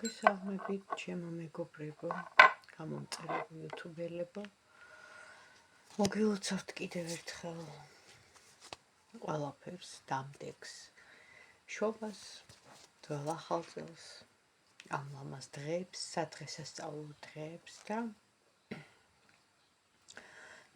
მოგესალმებით ჩემო მეგობრებო, გამომწერებო იუთუბერებო. მოგილოცავთ კიდევ ერთხელ ყველაფერს, დამდეგს, შობას, ძველ ახალ წელს, ამ ლამაზ დღეებს, სადღესასწაულო დღეებს და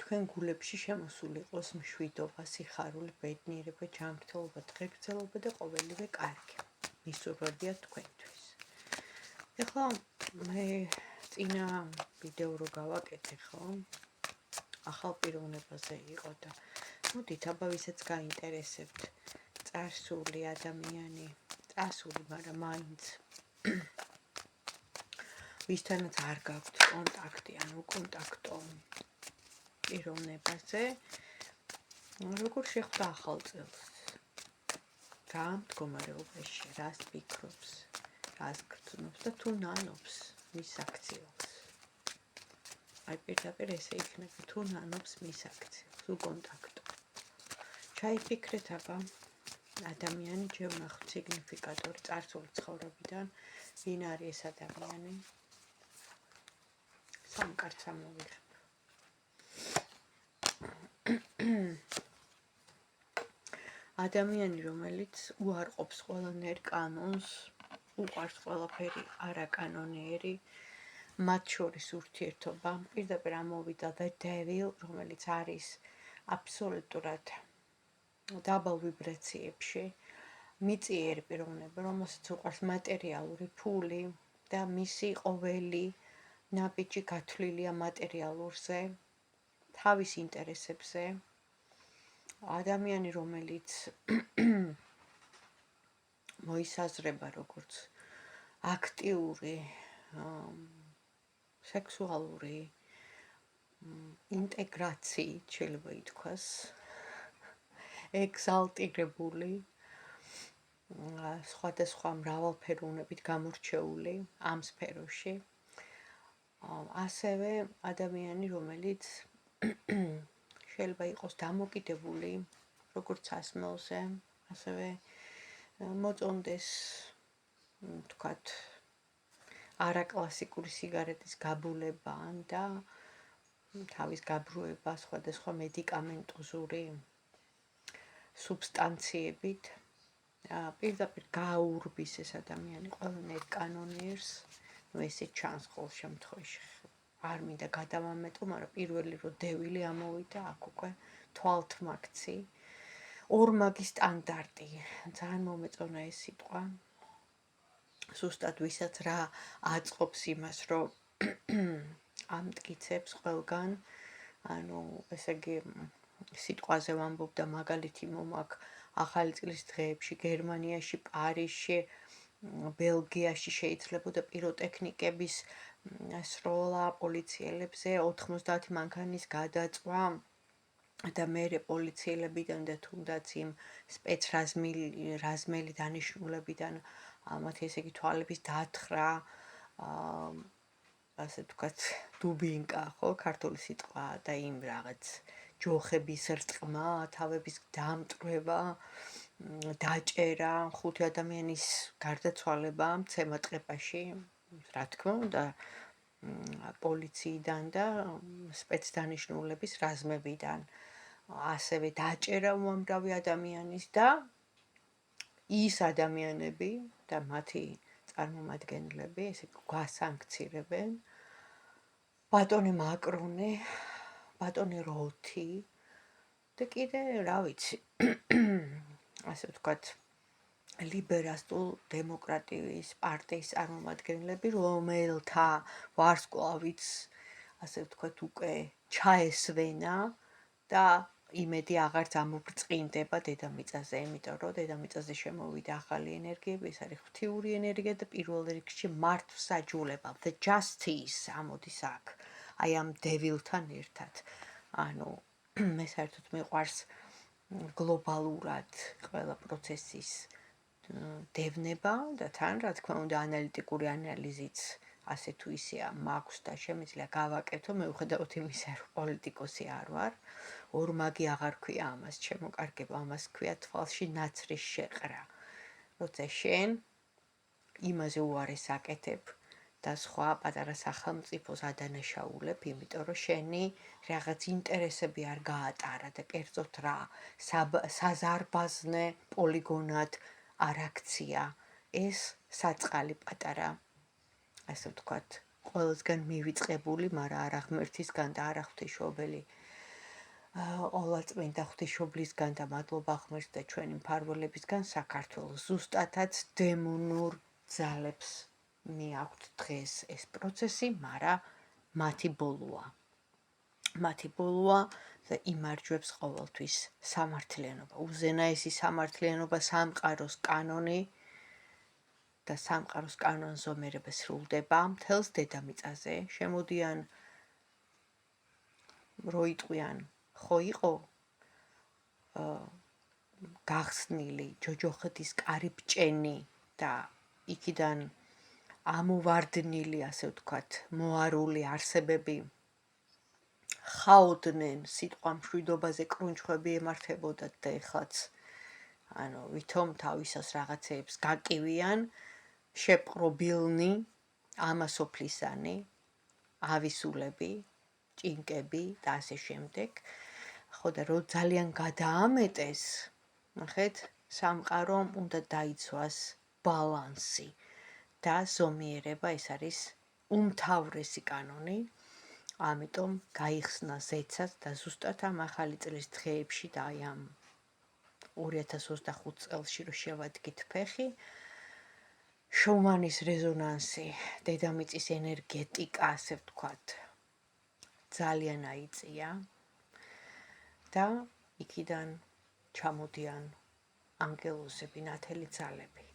თქვენ გულებში შემოსული იყოს მშვიდობა, სიხარული, ბედნიერება, ჯანმრთელობა, დღეგრძელობა და ყოველივე კარგი. მისურვებია თქვენთვის. ეხლა მე წინა ვიდეო რო გავაკეთე, ხო? ახალ პიროვნებაზე იყო და მოდით აბა ვისაც გაინტერესებთ წარსული ადამიანი, წასული, მაგრამ მაინც ვისთანაც არ გაქვთ კონტაქტი, ან უკონტაქტო პიროვნებაზე, როგორ შეხვდა ახალ წელს? რა მდგომარეობაში, რას ფიქრობს, რას გრძნობს და თუ ნანობს მის აქციელს. აი პირდაპირ ესე იქნება, თუ ნანობს მის აქციელს, უკონტაქტო. ჩაიფიქრეთ აბა, ადამიანი ჯერ ვნახოთ სიგნიფიკატორი წარსული ცხოვრებიდან, ვინ არის ეს ადამიანი? სამკარცა მოვიღებ. ადამიანი, რომელიც უარყოფს ყველანაირ კანონს, უყვარს ყველაფერი არაკანონიერი, მათ შორის ურთიერთობა, პირდაპირ ამოვიდა The Devil, რომელიც არის აბსოლუტურად დაბალ ვიბრაციებში, მიწიერი პიროვნება, რომელსაც უყვარს მატერიალური ფული და მისი ყოველი ნაბიჯი გათვლილია მატერიალურზე, თავის ინტერესებზე. ადამიანი, რომელიც მოისაზრება როგორც აქტიური, სექსუალური ინტეგრაციით, შეიძლება ითქვას, ეგზალტირებული, სხვადასხვა მრავალფეროვნებით გამორჩეული ამ სფეროში. ასევე ადამიანი, რომელიც შეიძლება იყოს დამოკიდებული როგორც სასმელზე, ასევე მოწონდეს, თქვათ, არაკლასიკური სიგარეტის გაბულება და თავის გაბრუება სხვადასხვა მედიკამენტოზური სუბსტანციებით. პირდაპირ გააურბის ეს ადამიანი ყველანაირ კანონიერს, ესე ჩანს ყოველ შემთხვევაში. არ მინდა გადავამეტო, მაგრამ პირველი რო დევილი ამოვიდა, აქ უკვე თვალთმაქცი, ორმაგი სტანდარტი. ძალიან მომეწონა ეს სიტყვა. ზუსტად ვისაც რა აწყობს იმას, რომ ამტკიცებს ყველგან, ანუ ესე იგი სიტყვაზე ვამბობ და მაგალითი მომაქვს ახალი წლის დღეებში, გერმანიაში, პარიზში, ბელგიაში შეიძლებოდა პიროტექნიკების სროლა პოლიციელებზე, 90 მანქანის გადაწვა და მერე პოლიციელებიდან და თუნდაც იმ სპეცრაზმელი დანიშნულებიდან მათი ესე იგი თვალების დათხრა, ასე ვთქვათ, დუბინკა, ხო, ქართული სიტყვა და იმ რაღაც ჯოხების რწყმა, თავების დამტვრევა, დაჭერა, 5 ადამიანის გარდაცვალება მცემა ტყეპაში, რა თქმა უნდა, პოლიციიდან და სპეცდანიშნულების რაზმებიდან. ასევე დაჭერა უამრავი ადამიანის და ის ადამიანები და მათი წარმომადგენლები, ესე გვასანქცირებენ, ბატონი მაკრონი, ბატონი როთი და კიდე, რა ვიცი, ასე ვთქვათ, ლიბერალურ დემოკრატიის პარტიის წარმომადგენლები, რომელთა ვარსკვლავიც, ასე ვთქვათ, უკვე ჩაესვენა და იმედი აღარც ამობრწყინდება დედამიწაზე, იმიტომ რომ დედამიწაზე შემოვიდა ახალი ენერგიები, ეს არის ღვთიური ენერგია და პირველ რიგში მართლმსაჯულება, the justice ამოდის აქ, აი ამ დევილთან ერთად. ანუ მე საერთოდ მიყვარს გლობალურად ყველა პროცესის დევნება და თან, რა თქმა უნდა, ანალიტიკური ანალიზიც ასე თუ ისეა მაქვს და შემიძლია გავაკეთო, მიუხედავად იმისა, რომ პოლიტიკოსი არ ვარ. ორმაგი აღარ ქვია ამას, ჩემო კარგებო, ამას ქვია თვალში ნაცრის შეყრა. როცა შენ იმაზე უარეს აკეთებ და სხვა პატარა სახელმწიფოს ადანაშაულებ, იმიტომ რომ შენი რაღაც ინტერესები არ გაატარა და კერძოდ რა საზარბაზნე პოლიგონად არ აქცია ეს საწყალი პატარა, ასე ვთქვათ, ყველასგან მივიწყებული, მაგრამ არა ღმერთისგან და არა ღვთისმშობელი ყოვლადწმიდა ღვთისმშობლისგან და მადლობა ღმერთს და ჩვენი მფარველებისგან საქართველოს ზუსტადაც დემონურ ძალებს მიაქვთ დღეს ეს პროცესი, მაგრამ მათი ბოლოა და იმარჯვებს ყოველთვის სამართლიანობა. უზენაესი სამართლიანობა, სამყაროს კანონი და სამყაროს კანონს ზომიერება სრულდება მთელს დედამიწაზე. შემოდიან როიტყვიან ხო იყო გახსნილი ჯოჯოხეთის კარიბჭენი და იქიდან ამოვარდნილი, ასე ვთქვათ, მოარული არსებები ხაოდნენ, სიტყვა მშვიდობაზე კრუნჩხვები ემართებოდათ და ეხლაც ვითომ თავისას რაღაცეებს გაკივიან, შეპყრობილნი, ამასოფლისანი, ავისულები, ჭინკები და ასე შემდეგ. ხო და რო ძალიან გადაამეტეს, ნახეთ, სამყარომ უნდა დაიცვას ბალანსი და ზომიერება, ეს არის უმთავრესი კანონი. ამიტომ გაიხსნა ზეცაც და ზუსტად ამ ახალი წლის დღეებში და აი ამ 2025 წელში რო შევადგით ფეხი, შუმანის რეზონანსი, დედამიწის ენერგეტიკა, ასე ვთქვათ, ძალიან აიწია და იქიდან ჩამოდიან ანგელოზები, ნათელი ძალები,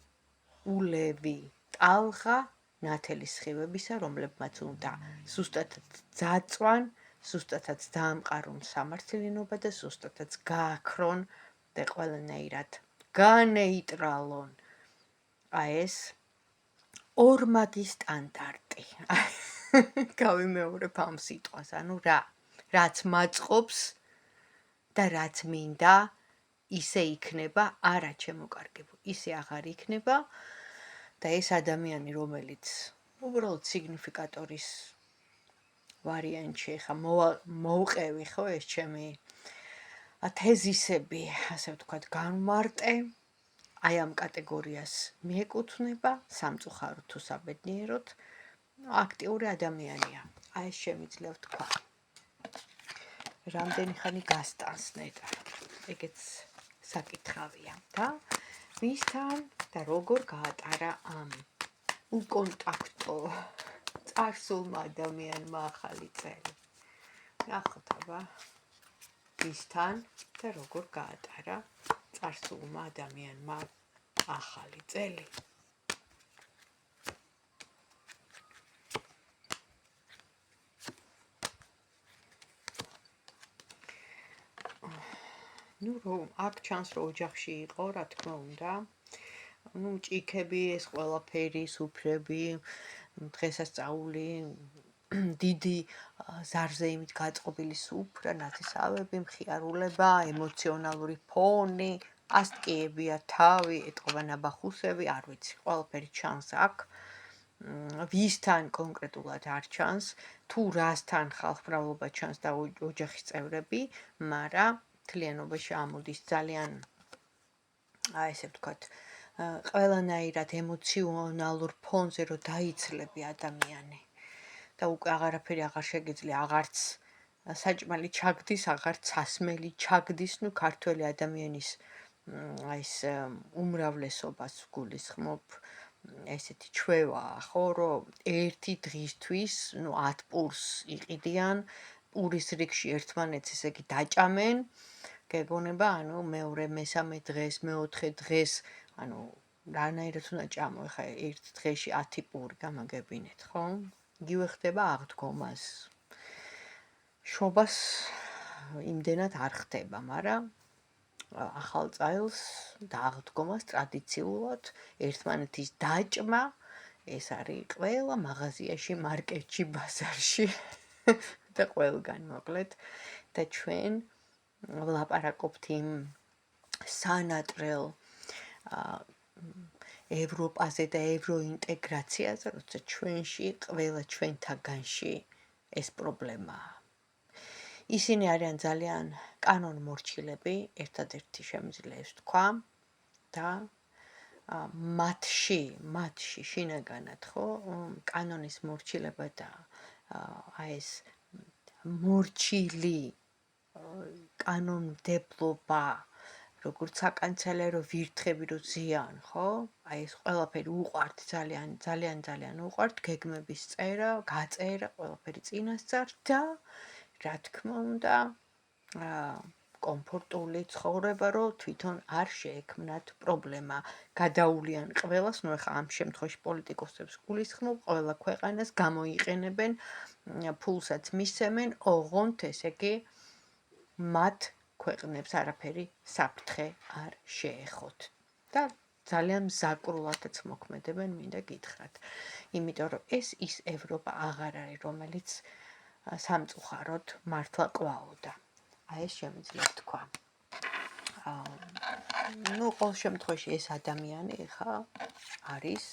ულევი, ტალღა ნათელი სხივებისა, რომლებმაც უნდა ზუსტადაც ძაწვან, ზუსტადაც დაამყარონ სამართლიანობა და ზუსტადაც გააქრონ და ყველანაირად განეიტრალონ ეს ორმაგი სტანდარტი. გავიმეორებ ამ სიტყვას, ანუ რაც მაწყობს და რაც მინდა, ისე იქნება, არა ჩემო კარგებო, ისე აღარ იქნება და ეს ადამიანი, რომელიც უბრალოდ სიგნიფიკატორის ვარიანტში ხა მოვყევი, ხო, ეს ჩემი თეზისები, ასე ვთქვათ, განმარტე, აი ამ კატეგორიას მიეკუთვნება, სამწუხაროდ თუ საბედნიეროდ, აქტიური ადამიანია. აი ეს შემიძლია ვთქვა. რამდენი ხანი გასტანს ნეტა. ეგეც საკითხავია და ვისთან და როგორ გაატარა ამ უკონტაქტო წარსულმა ადამიანმა ახალი წელი. ნახოთ აბა ვისთან და როგორ გაატარა წარსულმა ადამიანმა ახალი წელი. რომ აქ ჩანს რომ ოჯახში იყო, რა თქმა უნდა, ჭიქები, ეს ყველაფერი, სუფრები, დღესასწაული, დიდი ზარზე იმით გაწყობილი სუფრა, ნათესავები, მხიარულება, ემოციონალური ფონი, ასტკიებია თავი, ეტყობა ნაბახუსები, არ ვიცი, ყველაფერი ჩანს აქ. ვისთან კონკრეტულად არ ჩანს, თუ რასთან ხალხმრავლობა ჩანს და ოჯახის წევრები, მაგრამ მთლიანობაში ამოდის ძალიან, ესე ვთქვათ, ყველანაირად ემოციონალურ ფონზე რომ დაიცლები ადამიანი და უკვე აღარაფერი აღარ შეგიძლია, აღარც საჭმელი ჩაგდის, აღარც სასმელი ჩაგდის, ქართველი ადამიანის ეს უმრავლესობას გულისხმობ ესეთი ჩვევაა, ხო, რომ ერთი დღისთვის 10 პურს იყიდიან, პურის რიგში ერთმანეთს ესე იგი დაჭამენ, გეგონება, მეორე, მესამე დღეს, მეოთხე დღეს, რანაირად უნდა ჭამო, ხა ერთ დღეში 10 პური გამაგებინეთ, ხო? იგივე ხდება აღდგომას. შობას იმდენად არ ხდება, მაგრამ ახალ წელს და აღდგომას ტრადიციულად ერთმანეთის დაჭმა, ეს არის ყველა მაღაზიაში, მარკეტში, ბაზარში და ყველგან მოკლედ და ჩვენ ვლაპარაკობთ იმ სანატრელ ევროპაზე და ევროინტეგრაციაზე, როცა ჩვენში, ყველა ჩვენთაგანში ეს პრობლემაა. ისინი არიან ძალიან კანონმორჩილები, ერთადერთი შემიძლია ეს თქვა და მათში შინაგანად ხო კანონის მორჩილება და ეს მორჩილი კანონმდებლობა როგორც საკანცელერო ვირთხები რო ზიან, ხო? ეს ყველაფერი უყვართ ძალიან უყვართ, გეგმების წერა, გაწერა, ყველაფერი წინასწარ და რა თქმა უნდა, კომფორტული ცხოვრება, რომ თვითონ არ შეექმნათ პრობლემა. გადაულიან ყველას, ნუ ეხლა ამ შემთხვევაში პოლიტიკოსებს გულისხმობ, ყველა ქვეყანას გამოიყენებენ, ფულსაც მისცემენ, ოღონდ ესე იგი მათ ქვეყნებს არაფერი საფრთხე არ შეეხოთ. და ძალიან მზაკრულადაც მოქმედებენ, მინდა გითხრათ. იმიტომ რომ ეს ის ევროპა აღარ არის, რომელიც სამწუხაროდ მართლა ყვაოდა. ეს შემიძლია თქვა. ნუ ყოველ შემთხვევაში ეს ადამიანი ხა არის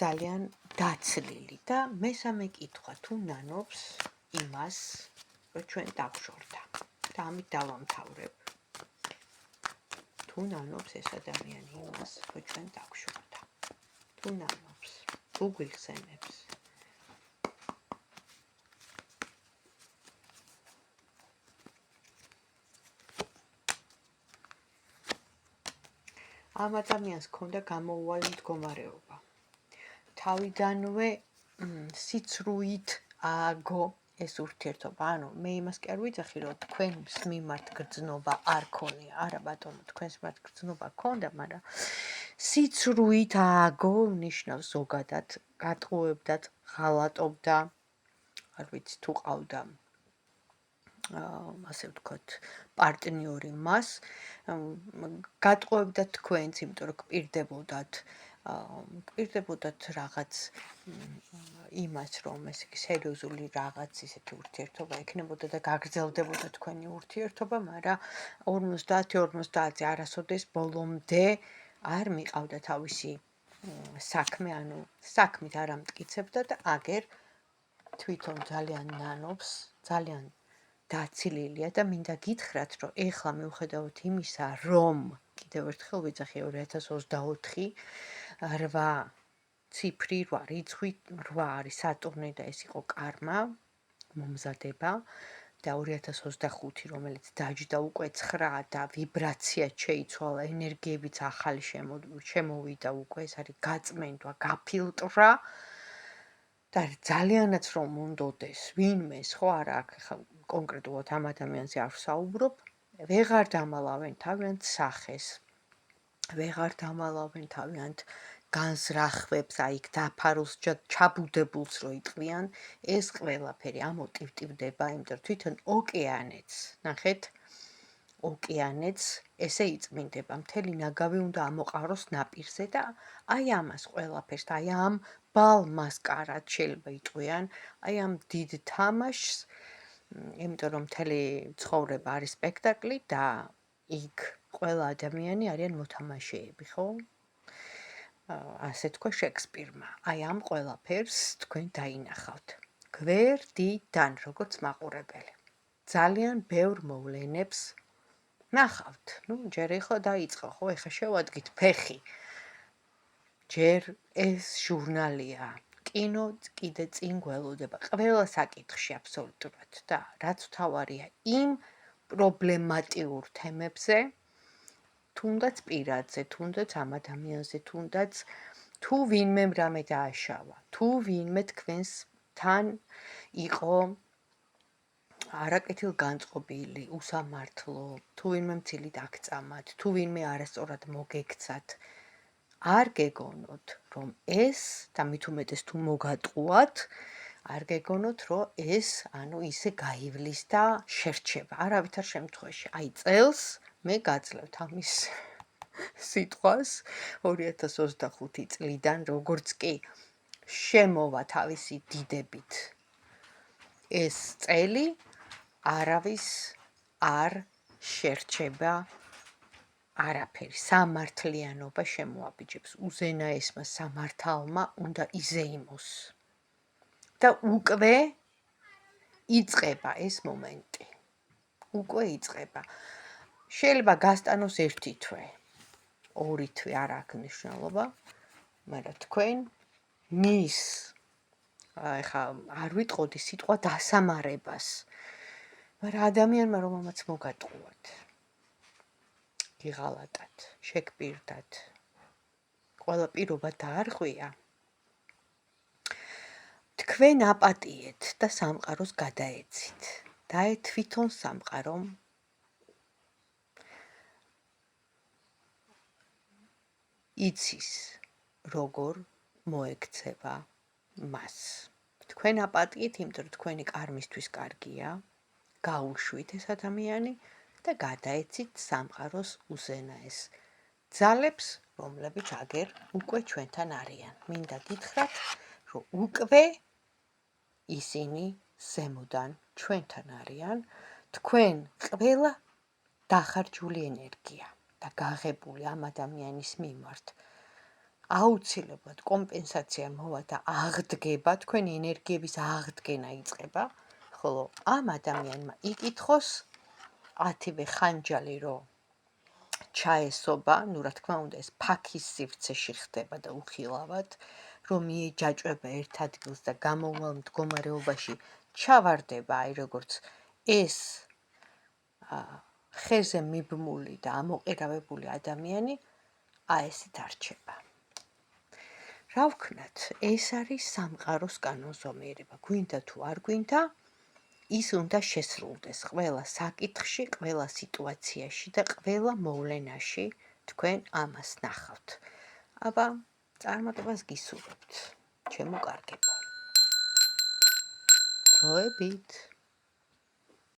ძალიან დაცლილი და მესამე კითხვა თუ ნანობს იმას, რომ ჩვენ დავშორდა. და ამით დავამთავრებ. თუ ნანობს ეს ადამიანი იმას, რომ ჩვენ დავშორდა. თუ ნანობს, თუ გვიხსენებს. ამ ადამიანს ჰქონდა გამოუვალი მდგომარეობა. თავიდანვე სიცრუით ააგო ეს ურთიერთობა. ანუ მე იმას კი არ ვიძახი, რომ თქვენს მიმართ გრძნობა არ ქონია. არა ბატონო, თქვენს მიმართ გრძნობა ქონდა, მაგრამ სიცრუით ააგო ნიშნავს ზოგადად გატყუებდათ, ღალატობდა, არ ვიცი თუ ყავდა ასე ვთქვათ, პარტნიორი მას, გატყუებდათ თქვენს, იმიტომ რომ გპირდებოდათ რაღაც იმას, რომ ესე იგი სერიოზული რაღაც ისეთი ურთიერთობა ექნებოდა და გაგრძელდებოდა თქვენი ურთიერთობა, მაგრამ 50-50-ზე არასოდეს ბოლომდე არ მიყავდა თავისი საქმე, ანუ საქმით არ ამტკიცებდა და აგერ თვითონ ძალიან ნანობს, ძალიან დაცილილია და მინდა გითხრათ, რომ ეხლა მიუხედავად იმისა, რომ კიდევ ერთხელ ვიძახი 2024 8 ციფრი 8 რიცხვი 8 არის სატურნი და ეს იყო კარმა, მომზადება და 2025 რომელიც დაჯდა უკვე 9 და ვიბრაცია შეიცვალა, ენერგიებიც ახალი შემოვიდა უკვე, ეს არის გაწმენდვა, გაფილტრა და ძალიანაც რომ უნდოდეს ვინმეს, ხო არა, ახლა კონკრეტულად ამ ადამიანზე არ ვსაუბრობ, ვეღარ დამალავენ თავიანთ სახეს, ვეღარ დამალავენ თავიანთ განზრახვებს, აი იქ დაფარულს, ჩაბუდებულს რო იტყვიან, ეს ყველაფერი ამოტივტივდება, იმიტომ რომ თვითონ ოკეანეც, ნახეთ, ოკეანეც ესე იწმინდება, მთელი ნაგავი უნდა ამოყაროს ნაპირზე და აი ამას ყველაფერს, აი ამ ბალმასკარად შეიძლება იტყვიან, აი ამ დიდ თამაშს, იმიტომ რომ მთელი ცხოვრება არის სპექტაკლი და იქ ყველა ადამიანი არიან მოთამაშეები, ხო? ასე თქვა შექსპირმა. აი ამ ყველაფერს თქვენ დაინახავთ. გვერდიდან, როგორც მაყურებელი. ძალიან ბევრ მოვლენებს ნახავთ. ნუ ჯერ ეხლა დაიწყო, ხო? ეხლა შევადგით ფეხი. ჯერ ეს ჟურნალია. კინო კიდე წინ გველოდება. ყველა საკითხში აბსოლუტურად და რაც თავარია იმ პრობლემატიურ თემებზე, თუნდაც პირადზე, თუნდაც ამ ადამიანზე, თუნდაც თუ ვინმე რამე დააშავა, თუ ვინმე თქვენს თან იყო არაკეთილ განწყობილი, უსამართლო, თუ ვინმე მცილით აქწამათ, თუ ვინმე არასწორად მოგექცათ, არ გეგონოთ, რომ ეს და მით უმეტეს თუ მოგატყუათ, არ გეგონოთ, რომ ეს, ანუ ისე გაივლის და შერჩება. არავითარ შემთხვევაში, აი წელს მე გაძლევთ ამის სიტყვას 2025 წლიდან, როგორც კი შემოვა თავისი დიდებით ეს წელი, არავის არ შერჩება არაფერი, სამართლიანობა შემოაბიჯებს. უზენაესმა სამართალმა უნდა იზეიმოს. და უკვე იწყება ეს მომენტი. უკვე იწყება. შეიძლება გასტანოს 1 თვე, 2 თვე არ აქვს მნიშვნელობა, მაგრამ თქვენ მის ეხა არ ვიტყოდი სიტყვა დასამარებას, მაგრამ ადამიანმა რომელმაც მოგატყუათ, გიღალატათ, შეგპირდათ, ყველა პირობა დაარღვია, თქვენ აპატიეთ და სამყაროს გადაეცით. და თვითონ სამყარომ იცის, როგორ მოექცევა მას. თქვენ აპატიეთ, იმიტომ რომ თქვენი კარმისთვის კარგია, გაუშვით ეს ადამიანი და გადაეცით სამყაროს უზენაეს ძალებს, რომლებიც აგერ უკვე ჩვენთან არიან. მინდა გითხრათ, რომ უკვე ისინი ზემოდან ჩვენთან არიან, თქვენ ყველა დახარჯული ენერგია და გაღებული ამ ადამიანის მიმართ აუცილებლად კომპენსაცია მოვა და აღდგება, თქვენი ენერგიების აღდგენა იწყება, ხოლო ამ ადამიანმა იკითხოს 10-ვე ხანჯალი რომ ჩაესობა, ნუ რა თქმა უნდა ეს ფაქის სივრცეში ხდება და უხილავად, რომ მიეჯაჭვება ერთ ადგილს და გამოვალ მდგომარეობაში ჩავარდება, აი როგორც ეს ხეზე მიბმული და ამოყერავებული ადამიანი, ესეთ არჩება. რა ვქნათ, ეს არის სამყაროს კანონზომიერება. გვინდა თუ არ გვინდა, ის უნდა შესრულდეს ყველა საკითხში, ყველა სიტუაციაში და ყველა მოვლენაში თქვენ ამას ნახავთ. აბა, წარმატებას გისურვებთ, ჩემო კარგებო. დროებით.